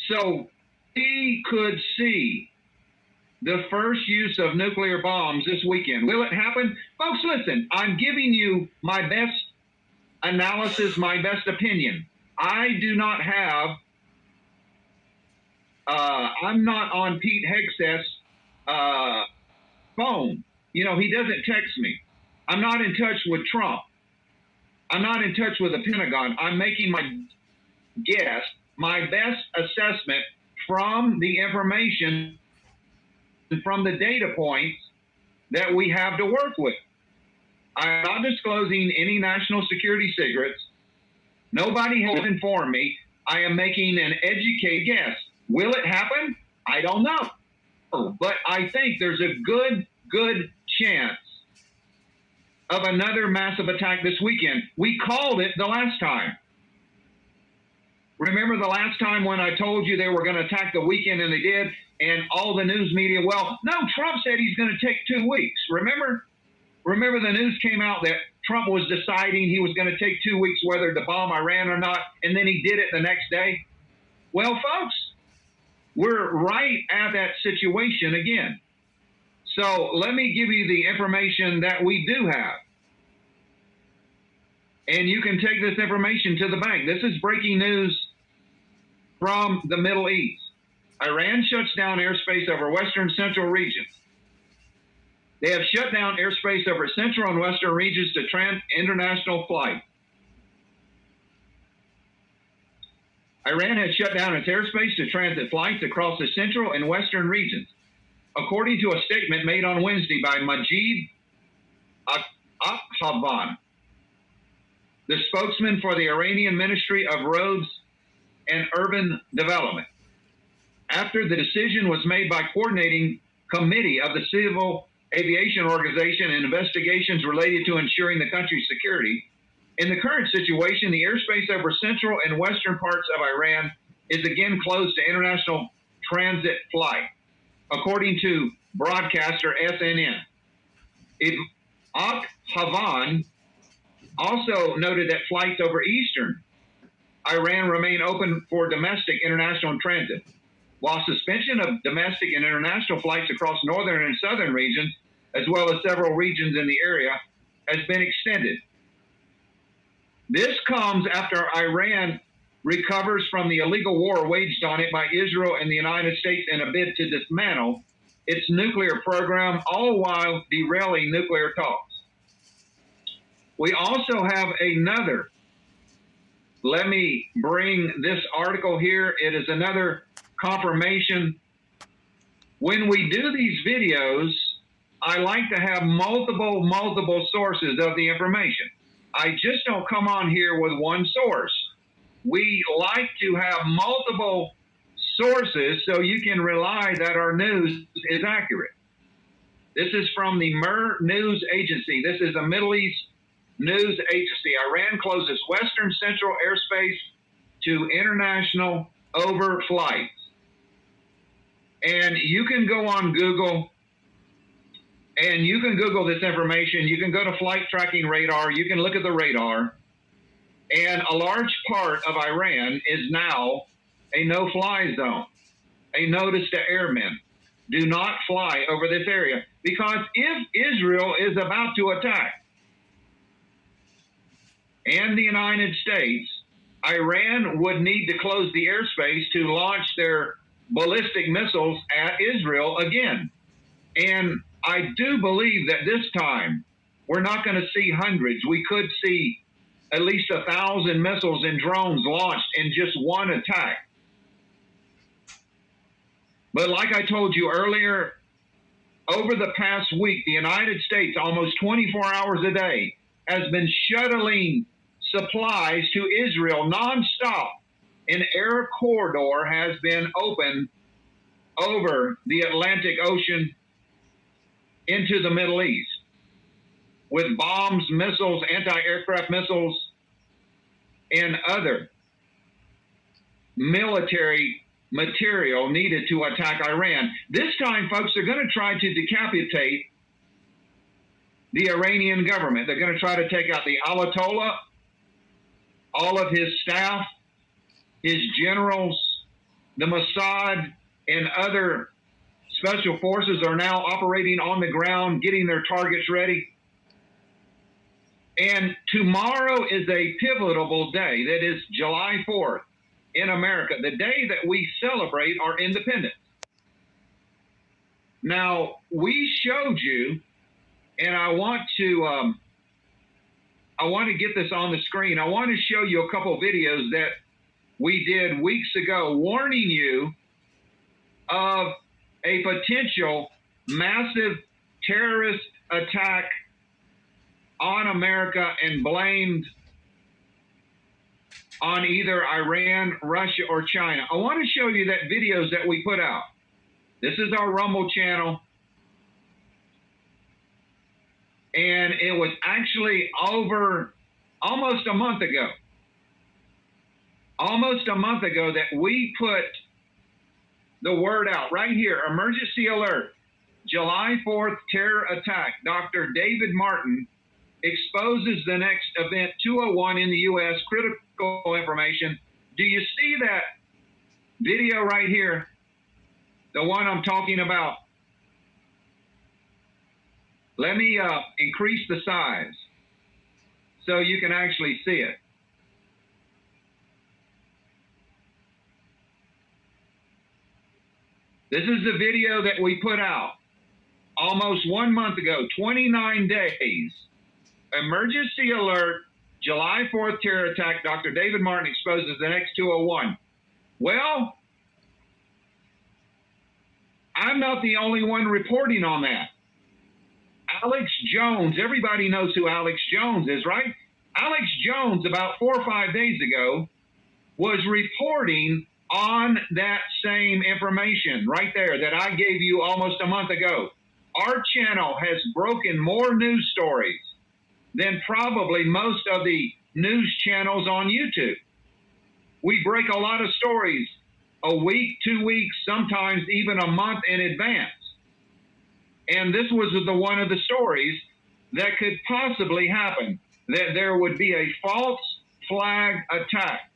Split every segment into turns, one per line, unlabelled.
So we could see the first use of nuclear bombs this weekend. Will it happen? Folks, listen, I'm giving you my best analysis, my best opinion. I do not have, I'm not on Pete Hegseth's phone. You know, he doesn't text me. I'm not in touch with Trump. I'm not in touch with the Pentagon. I'm making my guess, my best assessment from the information, from the data points that we have to work with. I'm not disclosing any national security secrets. Nobody has informed me. I am making an educated guess. Will it happen? I don't know. But I think there's a good chance of another massive attack this weekend. We called it the last time. Remember the last time when I told you they were going to attack the weekend, and they did, and all the news media, well, no, Trump said he's going to take 2 weeks. Remember the news came out that Trump was deciding he was going to take 2 weeks whether to bomb Iran or not, and then he did it the next day? Well, folks, we're right at that situation again. So let me give you the information that we do have. And you can take this information to the bank. This is breaking news from the Middle East. Iran shuts down airspace over western central regions. They have shut down airspace over central and western regions to international flight. Iran has shut down its airspace to transit flights across the central and western regions, according to a statement made on Wednesday by Majid Akhavan, the spokesman for the Iranian Ministry of Roads and Urban Development, after the decision was made by coordinating committee of the Civil Aviation Organization and investigations related to ensuring the country's security. In the current situation, the airspace over central and western parts of Iran is again closed to international transit flight, according to broadcaster SNN. Akhavan also noted that flights over eastern Iran remain open for domestic international transit, while suspension of domestic and international flights across northern and southern regions, as well as several regions in the area, has been extended. This comes after Iran recovers from the illegal war waged on it by Israel and the United States in a bid to dismantle its nuclear program, all while derailing nuclear talks. We also have another. Let me bring this article here. It is another confirmation. When we do these videos, I like to have multiple sources of the information. I just don't come on here with one source. We like to have multiple sources so you can rely that our news is accurate. This is from the MER News Agency. This is a Middle East news agency. Iran closes western central airspace to international overflights. And you can go on Google and you can Google this information. You can go to flight tracking radar. You can look at the radar. And a large part of Iran is now a no-fly zone, a notice to airmen. Do not fly over this area. Because if Israel is about to attack, and the United States, Iran would need to close the airspace to launch their ballistic missiles at Israel again. And I do believe that this time we're not going to see hundreds. We could see at least 1,000 missiles and drones launched in just one attack. But like I told you earlier, over the past week, the United States, almost 24 hours a day, has been shuttling supplies to Israel nonstop. An air corridor has been opened over the Atlantic Ocean into the Middle East with bombs, missiles, anti-aircraft missiles, and other military material needed to attack Iran. This time, folks, they're going to try to decapitate the Iranian government. They're going to try to take out the Ayatollah, all of his staff, his generals, the Mossad and other special forces are now operating on the ground, getting their targets ready. And tomorrow is a pivotal day. That is July 4th in America, the day that we celebrate our independence. Now, we showed you, and I want to get this on the screen. I want to show you a couple of videos that we did weeks ago warning you of a potential massive terrorist attack on America and blamed on either Iran, Russia, or China. I want to show you that videos that we put out. This is our Rumble channel. And it was actually over almost a month ago. Almost a month ago that we put the word out right here, emergency alert, July 4th terror attack. Dr. David Martin exposes the next event 201 in the U.S., critical information. Do you see that video right here? The one I'm talking about. Let me increase the size so you can actually see it. This is the video that we put out almost 1 month ago, 29 days. Emergency alert, July 4th terror attack. Dr. David Martin exposes the next 201. Well, I'm not the only one reporting on that. Alex Jones, everybody knows who Alex Jones is, right? Alex Jones, about 4 or 5 days ago, was reporting on that same information right there that I gave you almost a month ago. Our channel has broken more news stories than probably most of the news channels on YouTube. We break a lot of stories a week, 2 weeks, sometimes even a month in advance. And this was one of the stories that could possibly happen, that there would be a false flag attack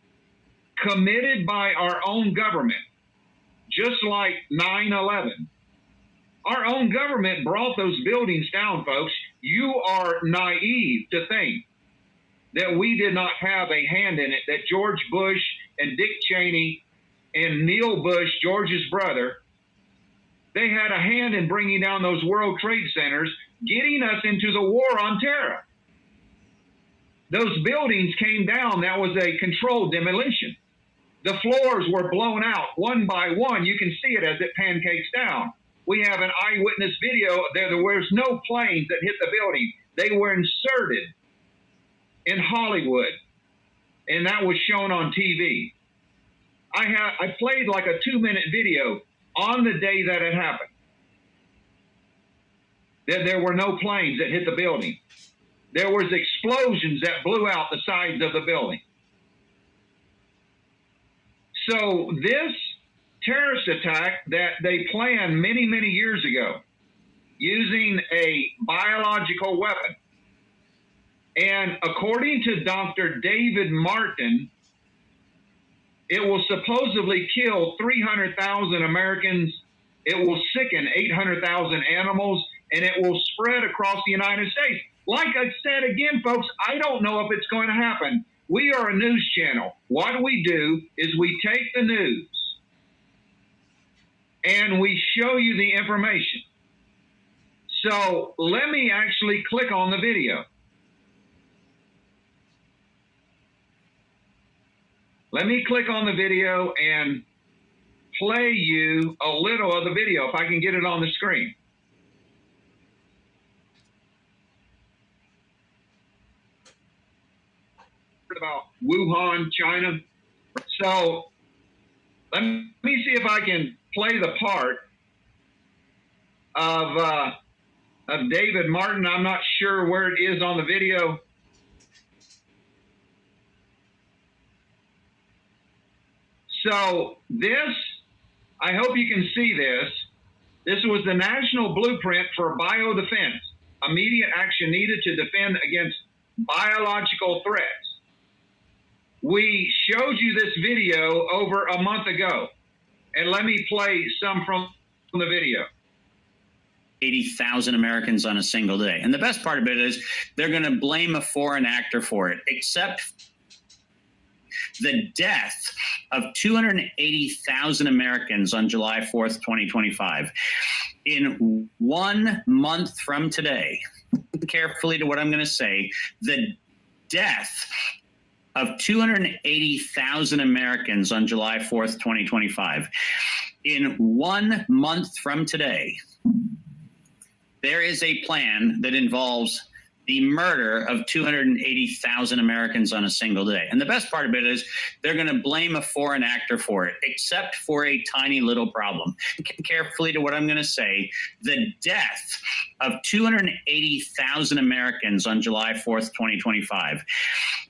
committed by our own government, just like 9/11. Our own government brought those buildings down, folks. You are naive to think that we did not have a hand in it, that George Bush and Dick Cheney and Neil Bush, George's brother, they had a hand in bringing down those World Trade Centers, getting us into the war on terror. Those buildings came down. That was a controlled demolition. The floors were blown out one by one. You can see it as it pancakes down. We have an eyewitness video. There was no planes that hit the building. They were inserted in Hollywood, and that was shown on TV. I played like a 2-minute video on the day that it happened. There were no planes that hit the building. There was explosions that blew out the sides of the building. So this terrorist attack that they planned many, many years ago using a biological weapon, and according to Dr. David Martin, it will supposedly kill 300,000 Americans, it will sicken 800,000 animals, and it will spread across the United States. Like I said again, folks, I don't know if it's going to happen. We are a news channel. What we do is we take the news and we show you the information. So let me actually click on the video. Let me click on the video and play you a little of the video, if I can get it on the screen. About Wuhan, China. So let me see if I can play the part of David Martin. I'm not sure where it is on the video. So this, I hope you can see this. This was the national blueprint for biodefense. Immediate action needed to defend against biological threats. We showed you this video over a month ago. And let me play some from the video.
80,000 Americans on a single day. And the best part of it is they're going to blame a foreign actor for it, except the death of 280,000 Americans on July 4th, 2025. In 1 month from today, carefully to what I'm going to say, the death of 280,000 Americans on July 4th, 2025. In 1 month from today, there is a plan that involves the murder of 280,000 Americans on a single day. And the best part of it is they're going to blame a foreign actor for it, except for a tiny little problem. Carefully to what I'm going to say, the death of 280,000 Americans on July 4th, 2025.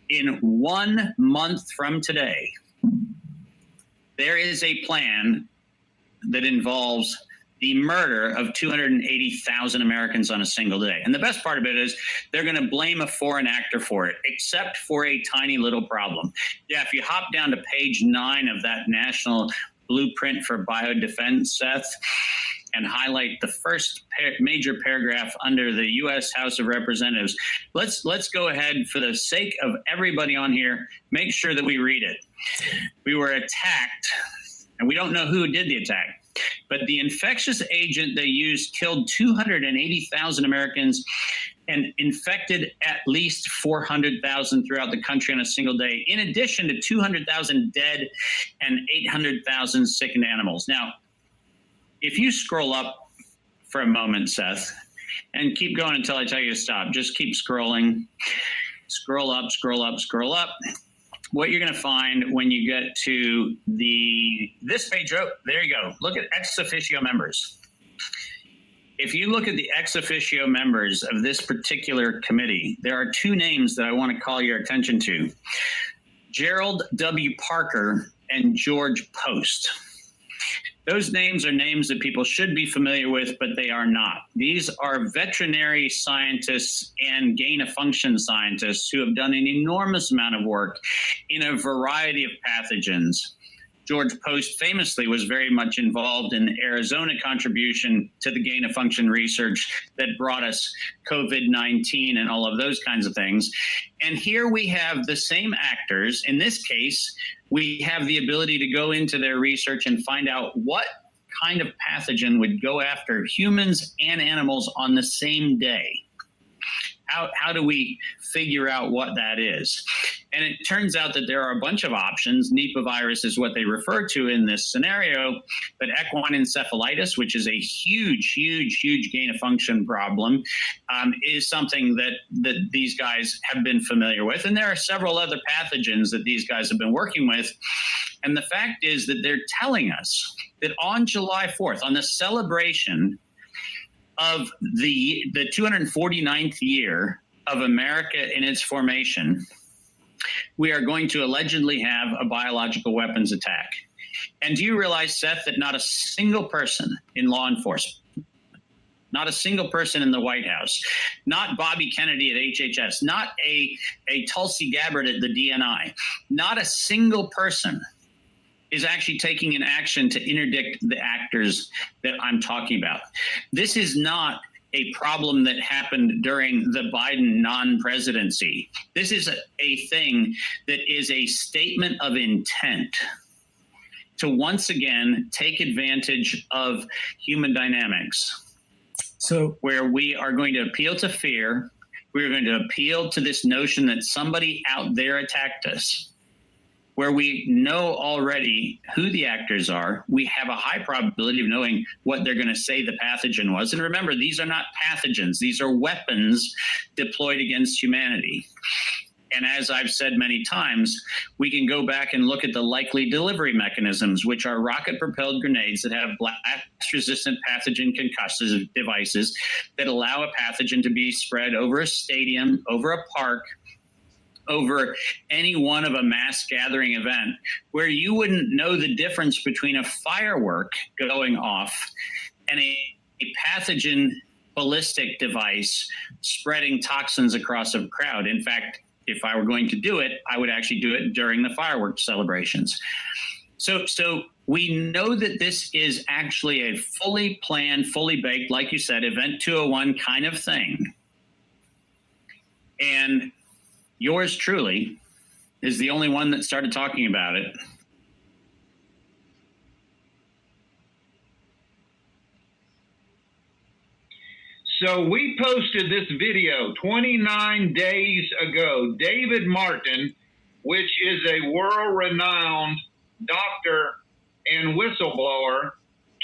In 1 month from today, there is a plan that involves the murder of 280,000 Americans on a single day. And the best part of it is they're going to blame a foreign actor for it, except for a tiny little problem. Yeah, if you hop down to page 9 of that National Blueprint for Biodefense, Seth, and highlight the first major paragraph under the U.S. House of Representatives, let's go ahead, for the sake of everybody on here, make sure that we read it. We were attacked, and we don't know who did the attack, but the infectious agent they used killed 280,000 Americans and infected at least 400,000 throughout the country on a single day, in addition to 200,000 dead and 800,000 sickened animals. Now, if you scroll up for a moment, Seth, and keep going until I tell you to stop, just keep scrolling, scroll up, scroll up, scroll up. What you're going to find when you get to this page, oh, there you go. Look at ex officio members. If you look at the ex officio members of this particular committee, there are two names that I want to call your attention to: Gerald W. Parker and George Post. Those names are names that people should be familiar with, but they are not. These are veterinary scientists and gain-of-function scientists who have done an enormous amount of work in a variety of pathogens. George Post famously was very much involved in the Arizona contribution to the gain-of-function research that brought us COVID-19 and all of those kinds of things. And here we have the same actors. In this case, we have the ability to go into their research and find out what kind of pathogen would go after humans and animals on the same day. How do we figure out what that is? And it turns out that there are a bunch of options. Nipah virus is what they refer to in this scenario, but equine encephalitis, which is a huge, huge, huge gain-of-function problem, is something that these guys have been familiar with. And there are several other pathogens that these guys have been working with. And the fact is that they're telling us that on July 4th, on the celebration of the 249th year of America in its formation, we are going to allegedly have a biological weapons attack. And do you realize, Seth, that not a single person in law enforcement, not a single person in the White House, not Bobby Kennedy at HHS, not a Tulsi Gabbard at the DNI, not a single person is actually taking an action to interdict the actors that I'm talking about. This is not a problem that happened during the Biden non-presidency. This is a thing that is a statement of intent to once again take advantage of human dynamics. So where we are going to appeal to fear, we're going to appeal to this notion that somebody out there attacked us, where we know already who the actors are. We have a high probability of knowing what they're going to say the pathogen was. And remember, these are not pathogens. These are weapons deployed against humanity. And as I've said many times, we can go back and look at the likely delivery mechanisms, which are rocket-propelled grenades that have blast-resistant pathogen concussive devices that allow a pathogen to be spread over a stadium, over a park, over any one of a mass gathering event, where you wouldn't know the difference between a firework going off and a pathogen ballistic device spreading toxins across a crowd. In fact, if I were going to do it, I would actually do it during the fireworks celebrations. So We know that this is actually a fully planned, fully baked, like you said, Event 201 kind of thing. And yours truly is the only one that started talking about it.
So we posted this video 29 days ago. David Martin, which is a world-renowned doctor and whistleblower,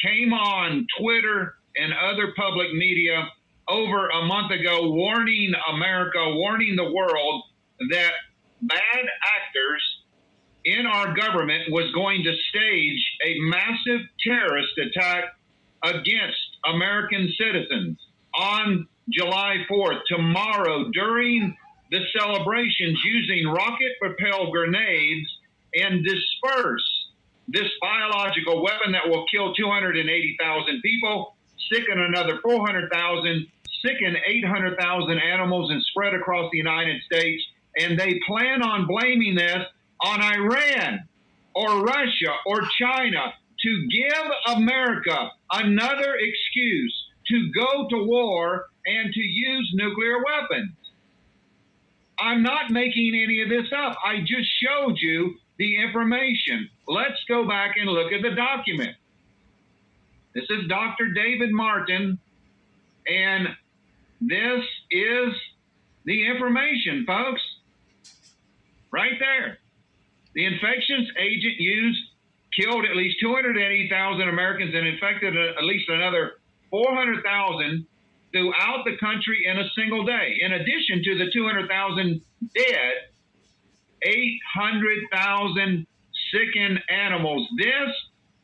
came on Twitter and other public media over a month ago, warning America, warning the world that bad actors in our government was going to stage a massive terrorist attack against American citizens on July 4th, tomorrow, during the celebrations, using rocket-propelled grenades and disperse this biological weapon that will kill 280,000 people, sicken another 400,000, sicken 800,000 animals, and spread across the United States. And they plan on blaming this on Iran or Russia or China to give America another excuse to go to war and to use nuclear weapons. I'm not making any of this up. I just showed you the information. Let's go back and look at the document. This is Dr. David Martin, and this is the information, folks. Right there. The infectious agent used killed at least 280,000 Americans and infected at least another 400,000 throughout the country in a single day. In addition to the 200,000 dead, 800,000 sickened animals. This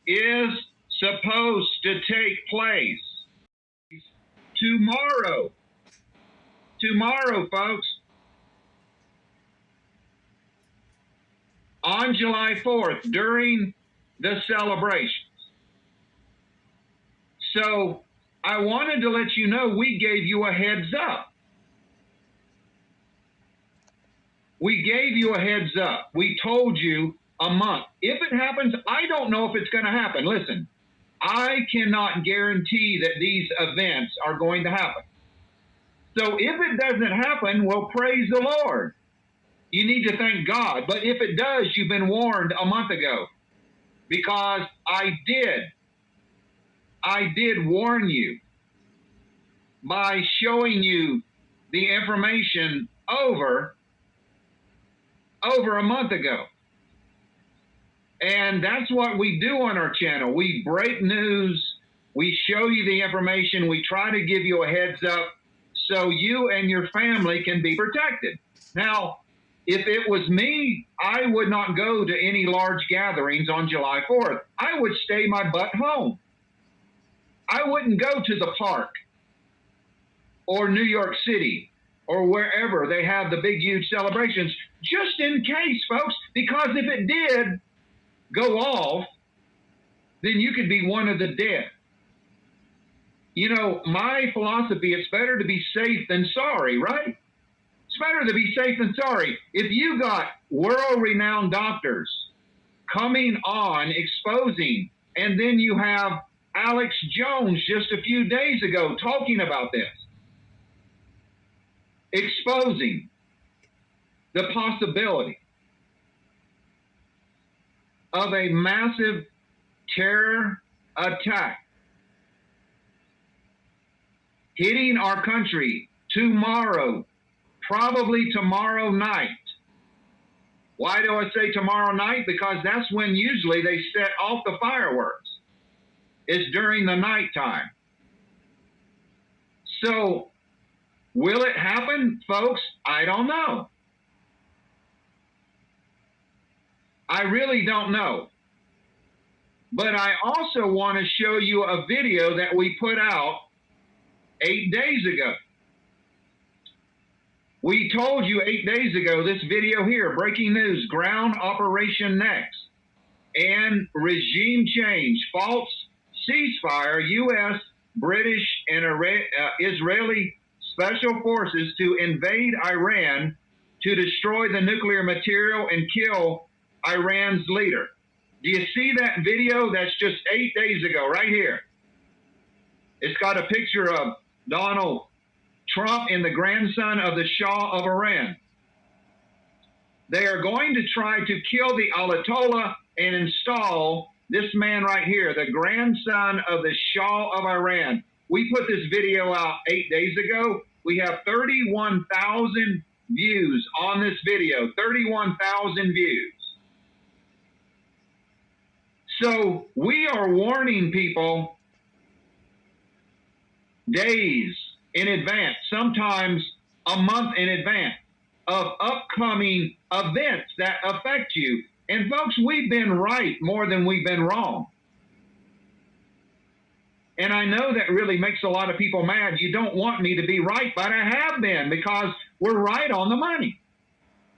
is supposed to take place tomorrow. Tomorrow, folks. On July 4th, during the celebrations. So I wanted to let you know we gave you a heads up. We gave you a heads up. We told you a month. If it happens, I don't know if it's going to happen. Listen, I cannot guarantee that these events are going to happen. So if it doesn't happen, well, praise the Lord. You need to thank God. But if it does, you've been warned a month ago, because I did warn you by showing you the information over a month ago. And that's what we do on our channel. We break news, we show you the information, we try to give you a heads up so you and your family can be protected. Now, if it was me, I would not go to any large gatherings on July 4th. I would stay my butt home. I wouldn't go to the park or New York City or wherever they have the big, huge celebrations, just in case, folks, because if it did go off, then you could be one of the dead. You know, my philosophy, it's better to be safe than sorry, right? It's better to be safe than sorry. If you got world-renowned doctors coming on, exposing, and then you have Alex Jones just a few days ago talking about this, exposing the possibility of a massive terror attack hitting our country tomorrow, probably tomorrow night. Why do I say tomorrow night? Because that's when usually they set off the fireworks. It's during the nighttime. So, will it happen, folks? I don't know. I really don't know. But I also want to show you a video that we put out 8 days ago. We told you 8 days ago, this video here, breaking news, ground operation next, and regime change, false ceasefire, U.S., British, and Israeli special forces to invade Iran to destroy the nuclear material and kill Iran's leader. Do you see that video? That's just 8 days ago, right here. It's got a picture of Donald Trump and the grandson of the Shah of Iran. They are going to try to kill the Ayatollah and install this man right here, the grandson of the Shah of Iran. We put this video out 8 days ago. We have 31,000 views on this video, 31,000 views. So we are warning people days in advance, sometimes a month in advance, of upcoming events that affect you. And folks, we've been right more than we've been wrong. And I know that really makes a lot of people mad. You don't want me to be right, but I have been, because we're right on the money.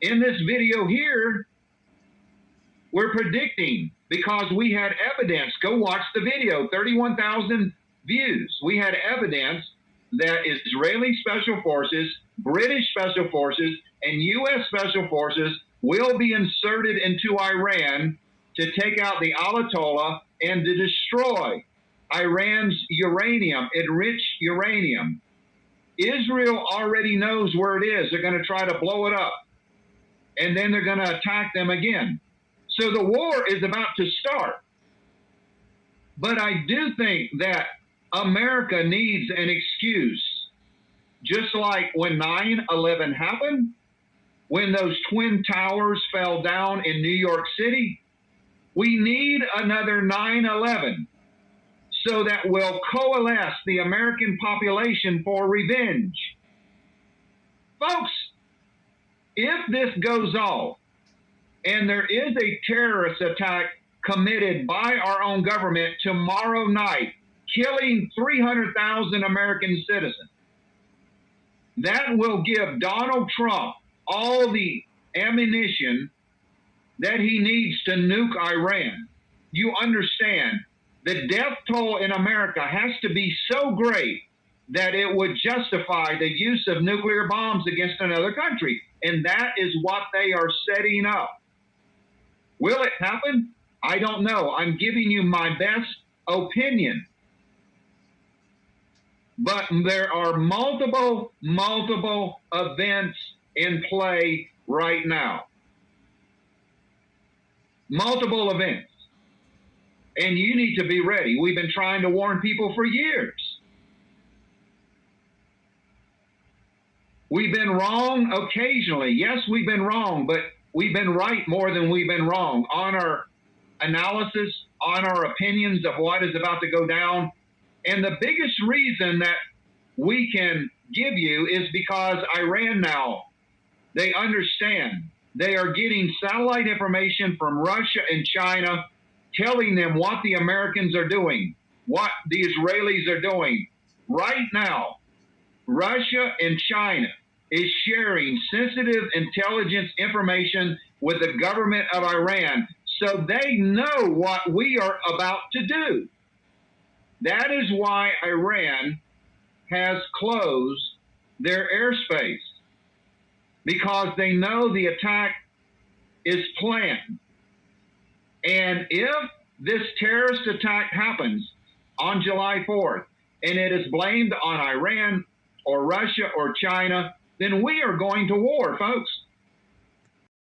In this video here, we're predicting, because we had evidence. Go watch the video, 31,000 views. We had evidence that Israeli Special Forces, British Special Forces, and U.S. Special Forces will be inserted into Iran to take out the Ayatollah and to destroy Iran's uranium, enriched uranium. Israel already knows where it is. They're going to try to blow it up, and then they're going to attack them again. So the war is about to start. But I do think that America needs an excuse, just like when 9/11 happened, when those Twin Towers fell down in New York City. We need another 9/11 so that we'll coalesce the American population for revenge. Folks, if this goes off and there is a terrorist attack committed by our own government tomorrow night, killing 300,000 American citizens, that will give Donald Trump all the ammunition that he needs to nuke Iran. You understand, the death toll in America has to be so great that it would justify the use of nuclear bombs against another country. And that is what they are setting up. Will it happen? I don't know. I'm giving you my best opinion. But there are multiple events in play right now. Multiple events. And you need to be ready. We've been trying to warn people for years. We've been wrong occasionally. Yes, we've been wrong, but we've been right more than we've been wrong on our analysis, on our opinions of what is about to go down. And the biggest reason that we can give you is because Iran now, they understand. They are getting satellite information from Russia and China, telling them what the Americans are doing, what the Israelis are doing. Right now, Russia and China is sharing sensitive intelligence information with the government of Iran, so they know what we are about to do. That is why Iran has closed their airspace, because they know the attack is planned. And if this terrorist attack happens on July 4th, and it is blamed on Iran or Russia or China, then we are going to war, folks.